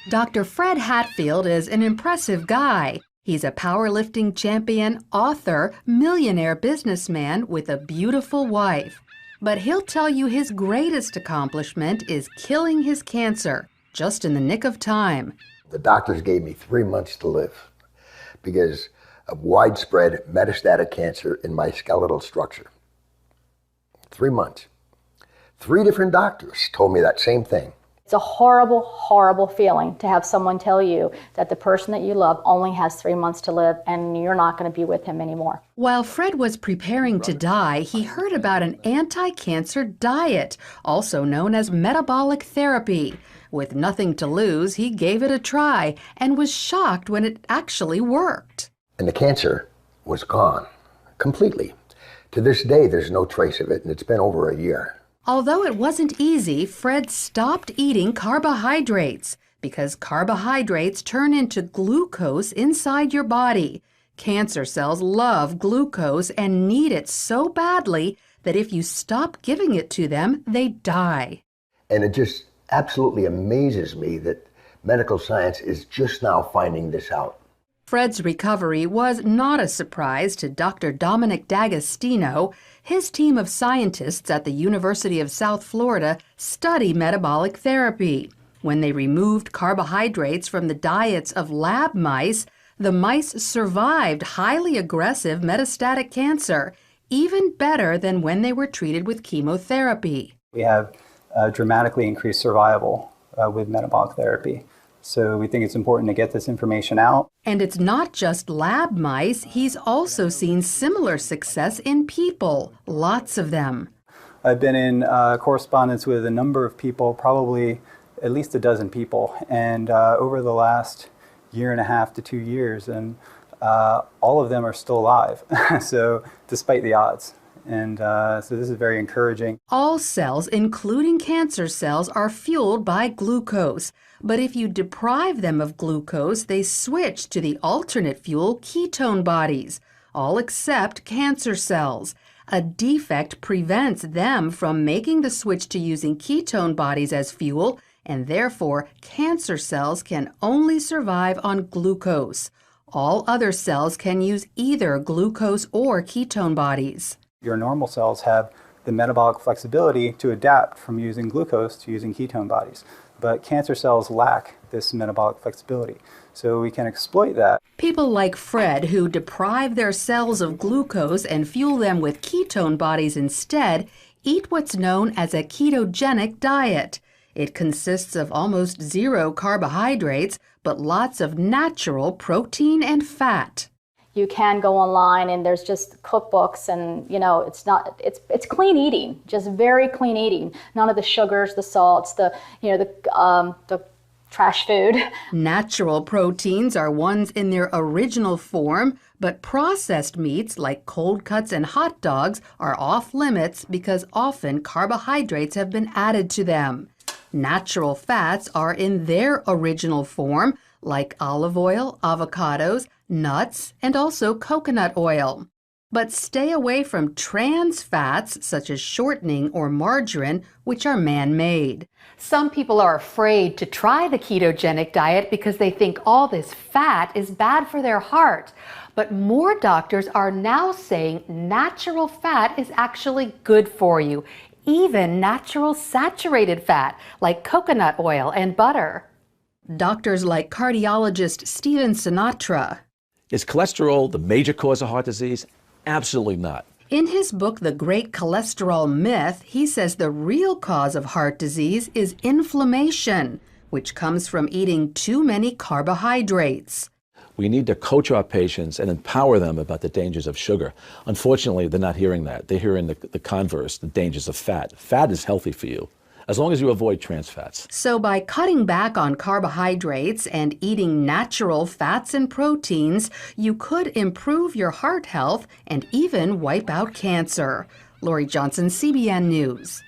Dr. Fred Hatfield is an impressive guy. He's a powerlifting champion, author, millionaire businessman with a beautiful wife. But he'll tell you his greatest accomplishment is killing his cancer, just in the nick of time. The doctors gave me 3 months to live because of widespread metastatic cancer in my skeletal structure. 3 months. 3 different doctors told me that same thing. It's a horrible, horrible feeling to have someone tell you that the person that you love only has 3 months to live and you're not going to be with him anymore. While Fred was preparing to die, he heard about an anti-cancer diet, also known as metabolic therapy. With nothing to lose, he gave it a try and was shocked when it actually worked. And the cancer was gone, completely. To this day, there's no trace of it, and it's been over a year. Although it wasn't easy, Fred stopped eating carbohydrates because carbohydrates turn into glucose inside your body. Cancer cells love glucose and need it so badly that if you stop giving it to them, they die. And it just absolutely amazes me that medical science is just now finding this out. Fred's recovery was not a surprise to Dr. Dominic D'Agostino. His team of scientists at the University of South Florida study metabolic therapy. When they removed carbohydrates from the diets of lab mice, the mice survived highly aggressive metastatic cancer, even better than when they were treated with chemotherapy. We have dramatically increased survival with metabolic therapy. So we think it's important to get this information out. And it's not just lab mice. He's also seen similar success in people, lots of them. I've been in correspondence with a number of people, probably at least a dozen people, and over the last 1.5 to 2 years, and all of them are still alive, so despite the odds. And so this is very encouraging. All cells, including cancer cells, are fueled by glucose. But if you deprive them of glucose, they switch to the alternate fuel ketone bodies, all except cancer cells. A defect prevents them from making the switch to using ketone bodies as fuel, and therefore cancer cells can only survive on glucose. All other cells can use either glucose or ketone bodies. Your normal cells have the metabolic flexibility to adapt from using glucose to using ketone bodies. But cancer cells lack this metabolic flexibility, so we can exploit that. People like Fred, who deprive their cells of glucose and fuel them with ketone bodies instead, eat what's known as a ketogenic diet. It consists of almost 0 carbohydrates, but lots of natural protein and fat. You can go online and there's just cookbooks and, it's clean eating, just very clean eating. None of the sugars, the salts, the trash food. Natural proteins are ones in their original form, but processed meats like cold cuts and hot dogs are off limits because often carbohydrates have been added to them. Natural fats are in their original form, like olive oil, avocados, nuts, and also coconut oil. But stay away from trans fats such as shortening or margarine, which are man-made. Some people are afraid to try the ketogenic diet because they think all this fat is bad for their heart. But more doctors are now saying natural fat is actually good for you, even natural saturated fat like coconut oil and butter. Doctors like cardiologist Stephen Sinatra. Is cholesterol the major cause of heart disease? Absolutely not. In his book, The Great Cholesterol Myth, he says the real cause of heart disease is inflammation, which comes from eating too many carbohydrates. We need to coach our patients and empower them about the dangers of sugar. Unfortunately, they're not hearing that. They're hearing the converse, the dangers of fat. Fat is healthy for you, as long as you avoid trans fats. So by cutting back on carbohydrates and eating natural fats and proteins, you could improve your heart health and even wipe out cancer. Lori Johnson, CBN News.